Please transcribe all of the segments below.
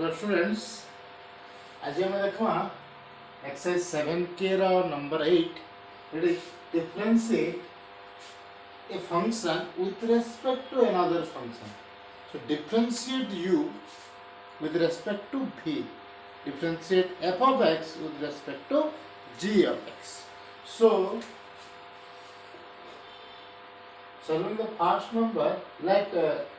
Dear students, आज हम देखा exercise 7K रा number 8. It is differentiate a function with respect to another function. So differentiate u with respect to v. Differentiate f of x with respect to g of x. So solving the first number, let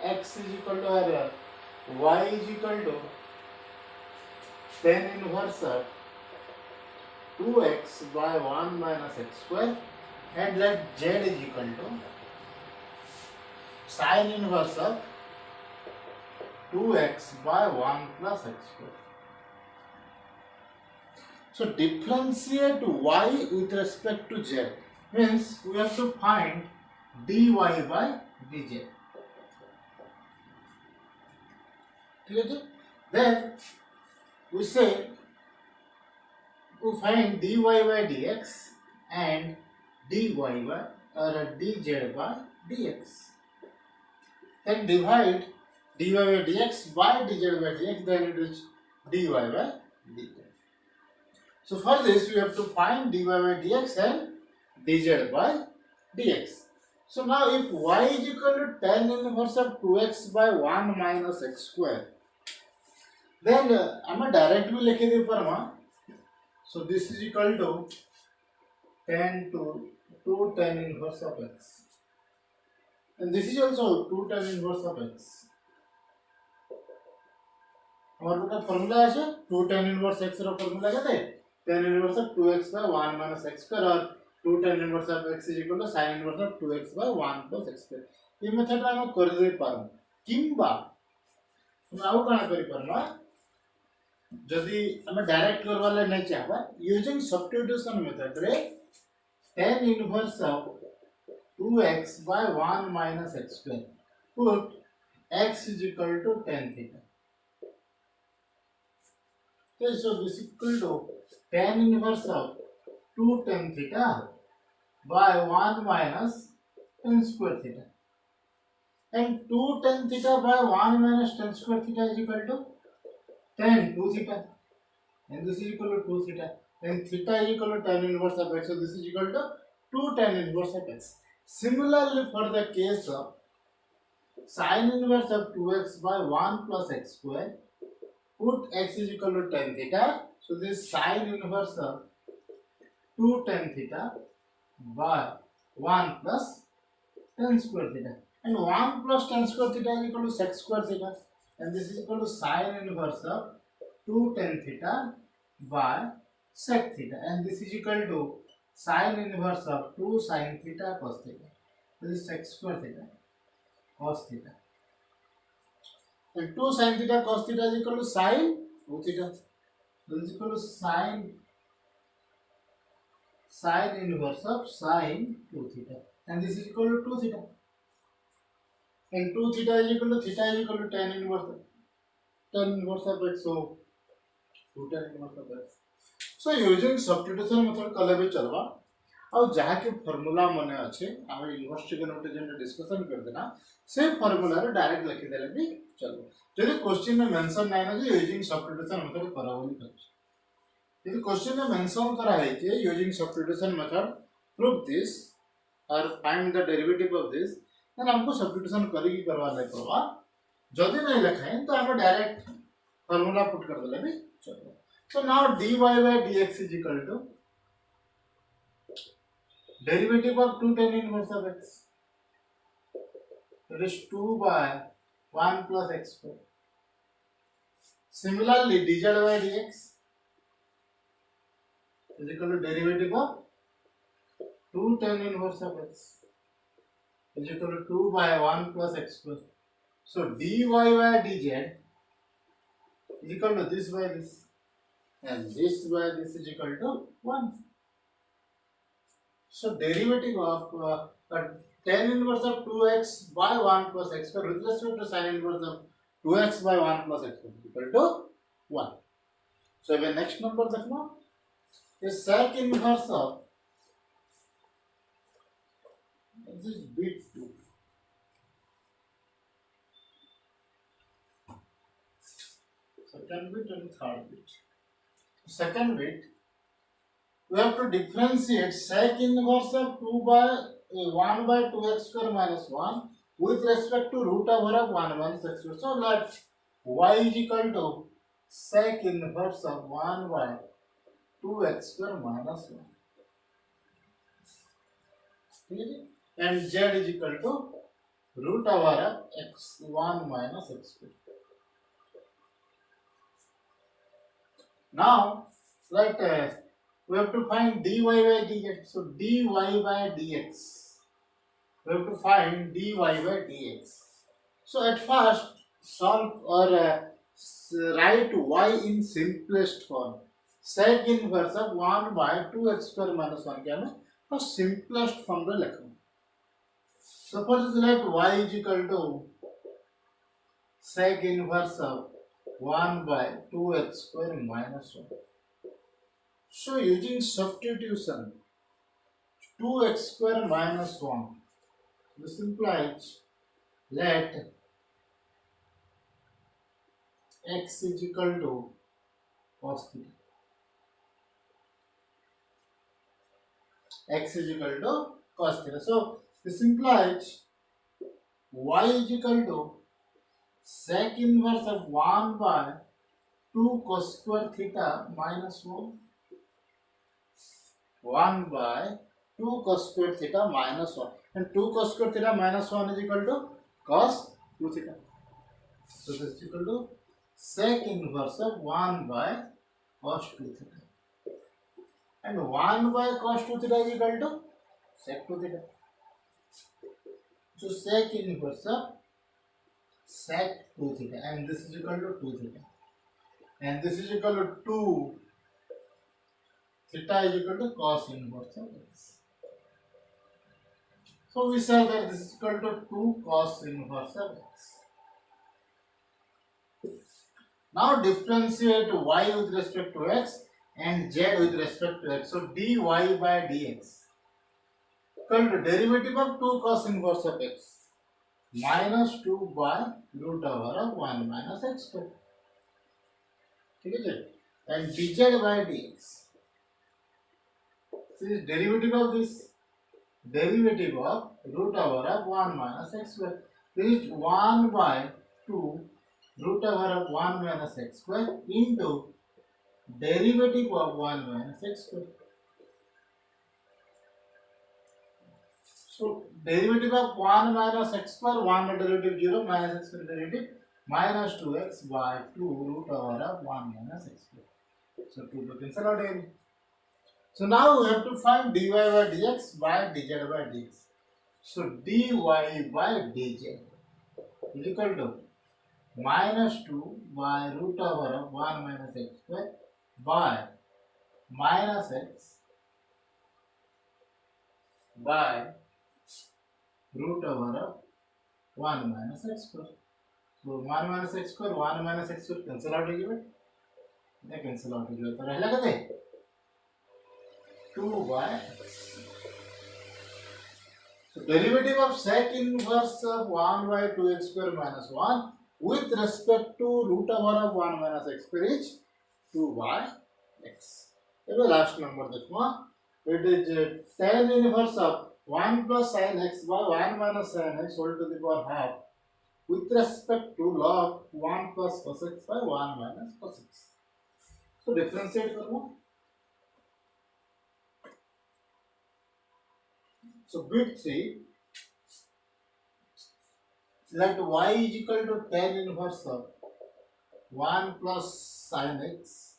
x is equal to or y is equal to tan inverse of 2x by 1 minus x square, and let z is equal to sin inverse of 2x by 1 plus x square. So differentiate y with respect to z means we have to find dy by dz. Then we say we find dy by dx and dy by or dz by dx. Then divide dy by dx by dz by dx, then it is dy by dz. So for this we have to find dy by dx and dz by dx. So now if y is equal to tan inverse of 2x by 1 minus x square, then I am directly लिखे दे परमा. So this is equal to tan to 2 tan inverse of x, and this is also 2 tan inverse of x. हमारे बेटा formula है 2 tan inverse x रा formula क्या है? tan inverse of 2x by 1 minus x square और 2 tan inverse of x is equal to sin inverse of 2x by 1 plus x square. ये method रा हम कर दे पारम. किंबा हम आउ काना करि परना जदि हमें डायरेक्ट करवाले नहीं चाहबा यूजिंग सब्स्टिट्यूशन मेथड रे tan inverse of 2x by 1 minus x square, put x is equal to tan theta. So this is equal to tan inverse of 2 tan theta by 1 minus tan square theta, and 2 tan theta by 1 minus tan square theta is equal to tan 2 theta, and this is equal to 2 theta, and theta is equal to tan inverse of x, so this is equal to 2 tan inverse of x. Similarly, for the case of sin inverse of 2x by 1 plus x square, put x is equal to tan theta, so this sin inverse of 2 tan theta by 1 plus tan square theta, and 1 plus tan square theta is equal to sec square theta, and this is equal to sin inverse of 2 tan theta by sec theta, and this is equal to sin inverse of 2 sin theta cos theta. This is sec square theta cos theta, and 2 sin theta cos theta is equal to sin 2 theta. This is equal to sin inverse of sin 2 theta, and this is equal to 2 theta, and 2 theta is equal to tan inverse of x, so 2 tan inverse of x. So using substitution method कले भी चलवा और जहाँ के formula मने अच्छे हमें university के नोट जेंट डिस्कशन कर देना से फॉर्मूला रे डायरेक्ट लिखि देले भी चलबो. जदि क्वेश्चन में मेंशन नाही ना जे यूजिंग सब्स्टिट्यूशन मेथड करा बोली कहछ, यदि क्वेश्चन में मेंशन करा है कि using substitution method prove this और find the derivative of this, then हमको सब्स्टिट्यूशन करी की करवा ले परवा. जदि नहीं लिखा है तो हम डायरेक्ट फॉर्मूला पुट कर देले भी चलबो. So now dy by dx is equal to derivative of 2 tan inverse of x, that is 2 by 1 plus x square. Similarly, dz by dx is equal to derivative of 2 tan inverse of x is equal to 2 by 1 plus x square. So dy by dz is equal to this by this, and this by this is equal to 1. So derivative of tan inverse of 2x by 1 plus x square with respect to sin inverse of 2x by 1 plus x square is equal to 1. So the next number देखना is sec inverse of this is bit 2. second bit and third bit. Second bit, we have to differentiate sec inverse of 1 by 2x square minus 1 with respect to root over of 1 minus x square. So let y is equal to sec inverse of 1 by 2x square minus 1. And z is equal to root over of x1 minus x square. Now, let we have to find dy by dx. So dy by dx. We have to find dy by dx. So at first, solve or write y in simplest form. Sec inverse of 1 by 2x square minus 1 क्या हमें और simplest form में लिखूँ. Suppose let y is equal to sec inverse of 1 by 2x square minus 1. So using substitution, 2x square minus 1. This implies let x is equal to cos theta. X is equal to cos theta. So this implies y is equal to sec inverse of 1 by 2 cos square theta minus 1. 1 by 2 cos square theta minus 1. And 2 cos square theta minus 1 is equal to cos 2 theta. So this is equal to sec inverse of 1 by cos 2 theta. And 1 by cos 2 theta is equal to sec 2 theta. So sec inverse of sec 2 theta. And this is equal to 2 theta. And this is equal to 2 theta is equal to cos inverse of x. So we say that this is equal to 2 cos inverse of x. Now differentiate y with respect to x and z with respect to x. So dy by dx equal to derivative of 2 cos inverse of x minus 2 by root over of 1 minus x square. ठीक है. And dz by dx. So this derivative of this derivative of root over of 1 minus x square. This is 1 by 2 root over of 1 minus x square into derivative of 1 minus x square. So derivative of 1 minus x square, 1 derivative 0 minus x square derivative minus 2x by 2 root over of 1 minus x square. So 2 to cancel out here. So now we have to find dy by dx by dz by dx. So dy by dz is equal to minus 2 by root over of 1 minus x square by minus x by root over of 1 minus x square. So 1 minus x square, 1 minus x square cancel out हो जाएगा. cancel out हो जाएगा. तो रहला कहते 2 by x. So derivative of sec inverse of 1 by 2x square minus 1 with respect to root over of 1 minus x square is 2 by x. Now last number देखो. It is tan inverse of 1 plus sin x by 1 minus sin x whole to the power half with respect to log 1 plus cos x by 1 minus cos x. So differentiate करो. So bit 3, let y is equal to tan inverse of 1 plus sin x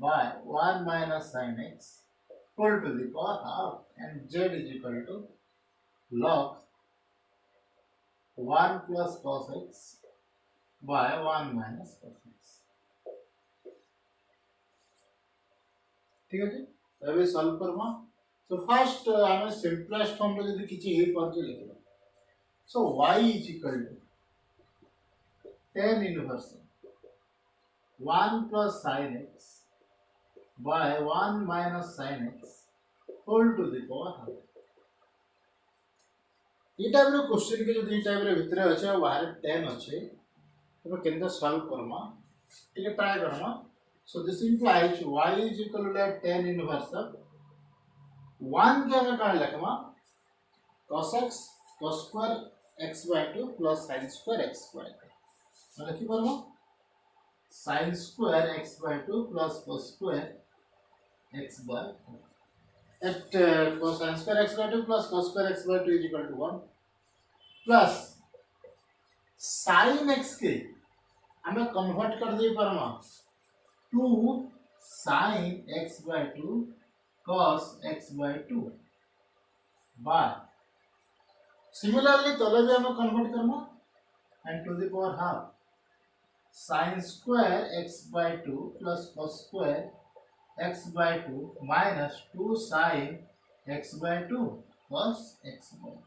by 1 minus sin x whole to the power half, and z is equal to log 1 plus cos x by 1 minus cos x. ठीक है जी. अभी solve Karma. So first हमें simplest form में यदि किसी एक पर जो लिखना. So y is equal to tan inverse 1 plus sin x by 1 minus sin x whole to the power half. ये टाइप क्वेश्चन के जो दी टाइप रे भितर अछि आ बाहर tan अछि तो केनता सॉल्व करमा. ठीक है ट्राई करो. So this implies y is equal to tan inverse of 1 के हमें कहाँ लिखा cos x cos square x by 2 plus sin square x by 2. मतलब क्या करो sin square x by 2 plus cos square x by 2. At cos sin square x by 2 plus cos square x by 2 is equal to 1 plus sin x के हमें convert कर दिए परमा 2 sin x by 2 cos x by 2 by similarly तले भी हमें convert करना and to the power half sin square x by 2 plus cos square x by 2 minus 2 sin x by 2 cos x by 2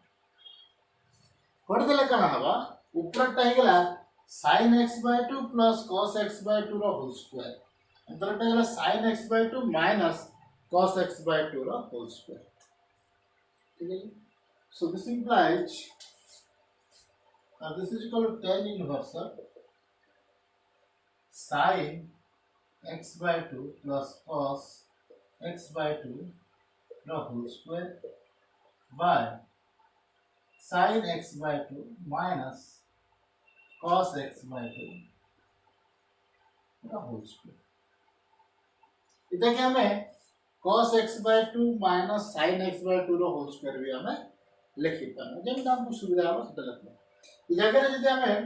ಕೊಡ್ದಲ್ಲ ಕಣವ ಉಪ್ಪರಟ್ಟಾಗಿಲ್ಲ sin x by 2 plus cos x by 2 ರ whole square ಅಂತರಟ್ಟಾಗಿಲ್ಲ sin x by 2 minus cos x by 2 ರ whole square. ठीक है. So this implies this is equal to tan inverse of sin x by 2 plus cos x by 2 the whole square by sin x by 2 minus cos x by 2 the whole square. इधर क्या हमें cos x by 2 minus sin x by 2 the whole square भी हमें लिखी पाना जब हमको सुविधा है सेटा लिखना इधर यदि हमें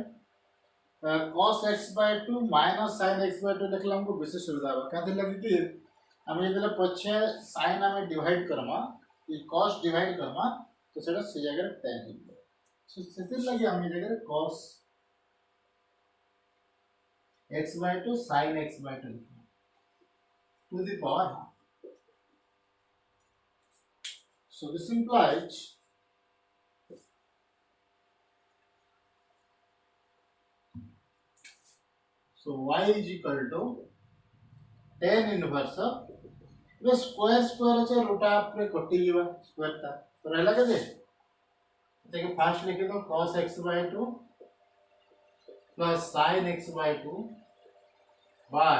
cos x by 2 minus sin x by 2 लिखला हमको विशेष सुविधा है कहते लगे कि हमें इधर पछे sin हमें डिवाइड करमा ये cos डिवाइड करमा तो सेटा से जगह tan हो सो सेतिर लगे हमें जगह cos x by 2 sin x by 2 to the power half. So this implies so y is equal to tan inverse of ये स्क्वायर स्क्वायर अच्छा रूट आप पे कटी जीवा स्क्वायर था तो रहला के देखो फर्स्ट लिखे तो cos x by 2 plus sin x by 2 by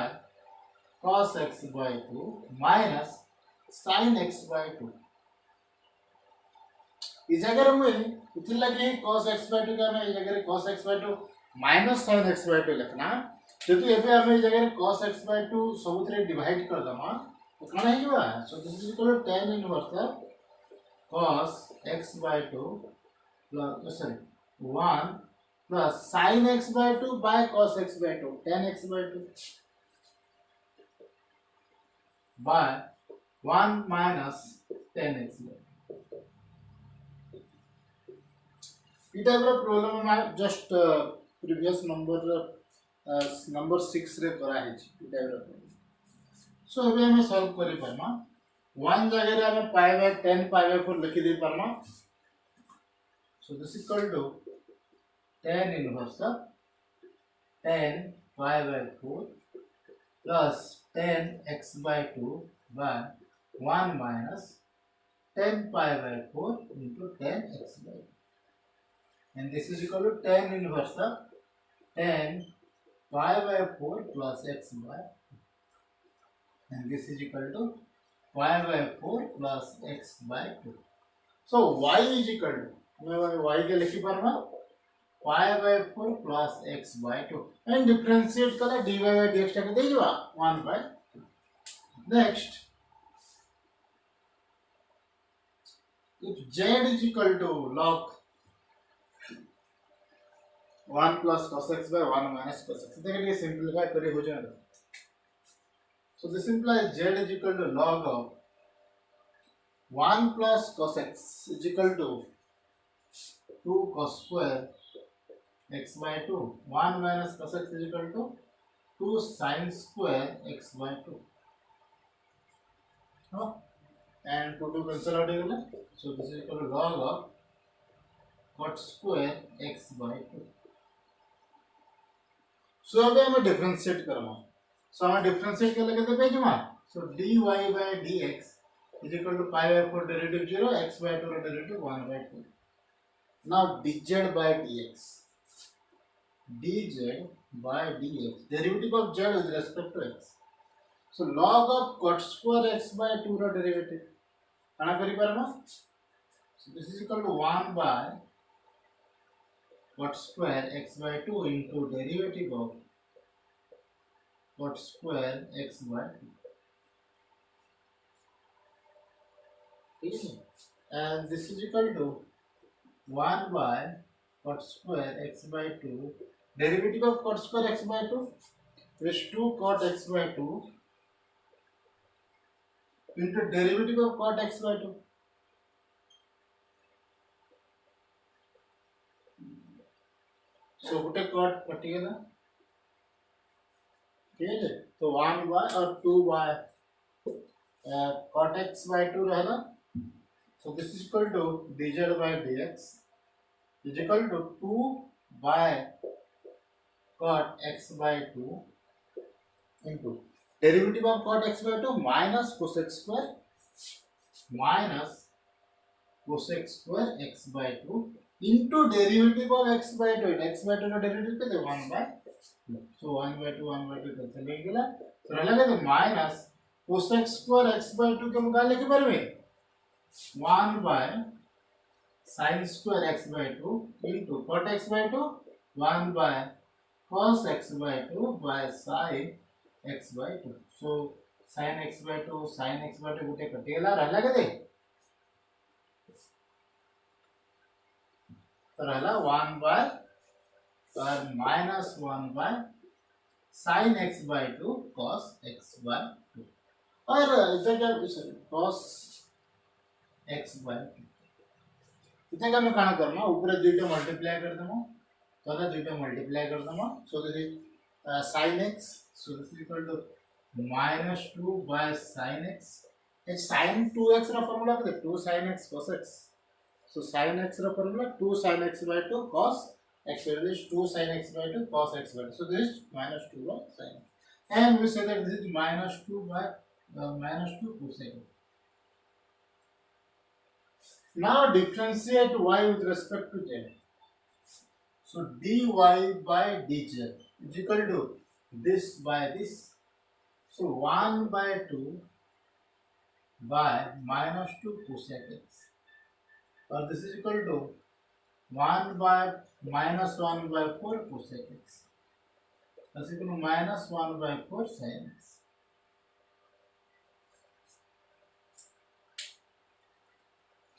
cos x by 2 minus sin x by 2 इस जगह में इतनी लगी cos x by 2 का मैं इस जगह cos x by 2 minus sin x by 2 लिखना तो ये पे हमें इस जगह cos x by 2 सबूतरे डिवाइड कर दमा तो कौन है क्या so this is equal to tan inverse of cos x by 2 plus sorry 1 plus sin x by 2 by cos x by 2 tan x by 2 by 1 minus tan x by 2 ये type का problem में just previous number 6 रे करा है ये type का problem so अबे हमें सॉल्व करि परमा 1 जगह रे हमें पाई बाय 10 पाई बाय 4 लिखि दे परमा so this equal to tan inverse of 10 pi by 4 plus 10 x by 2 by 1 minus 10 pi by 4 into 10 x by 2 and this is equal to tan inverse of 10 pi by 4 plus x by 2 and this is equal to pi by 4 plus x by 2. So y is equal to y के लिखी परमा pi by 4 plus x by 2 and differentiate करा dy by dx टाके दे जवा 1 by 2. Next if z is equal to log 1 plus cos x by 1 minus cos x देखिए ये simplify करे हो जाएगा so this implies z is equal to log of 1 plus cos x is equal to 2 cos square x by 2 1 minus cos x is equal to 2 sin square x by 2 and 2 cancel out हो गया so this is equal to log of cot square x by 2. सो अब हमें differentiate करना सो हमें differentiate कर लेते page में सो dy by dx is equal to pi by 4 derivative 0 x by 2 derivative 1 by 2 now dz by dx dz by dx, derivative of z with respect to x. So log of cot square x by 2 ର derivative କାଣା କରି ପାରମା? So this is equal to 1 by cot square x by 2 into derivative of cot square x by 2. And this is equal to 1 by cot square x by 2, derivative of cot square x by 2 is 2 cot x by 2 into derivative of cot x by 2. So put a cot कटिएगा, ठीक है? तो 1 by और 2 by cot x by 2 रहेगा. So this is equal to dz by dx is equal to 2 by cot x by 2 into derivative of cot x by 2 minus cosec square x by 2 into derivative of x by 2. X by 2 का derivative कितना? 1 by 2. So 1 by 2 cancel हो गया. तो रहेगा तो minus cosec square x by 2 के मुकाबले के बारे में 1 by sin square x by 2 into cot x by 2 1 by cos x by 2 by sin x by 2. So sin x by 2 गुटे कटेला रहला के दे तो रहला 1 by और minus 1 by sin x by 2 cos x by 2 और इधर क्या cos x by 2 इतना क्या मैं काना करना ऊपर दुईटा मल्टीप्लाई कर देना तोला दुईटा मल्टीप्लाई कर देना. सो this is sin x, so this is equal to -2 by sin x. A sin 2x रा फार्मूला के 2 sin x cos x. So sin x रा formula 2 sin x by 2 cos x, so this is 2 sin x by 2 cos x by 2. So this is -2 by sin, and we say that this is -2 by -2 cosec. Now differentiate y with respect to z. So dy by dz is equal to this by this. So 1 by 2 by -2 cosec x, or this is equal to 1 by -1 by 4 cosec x. That's equal to -1 by 4 sin x.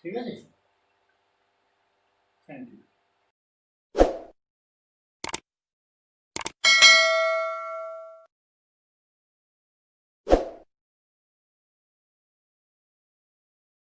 ठीक है जी, thank you.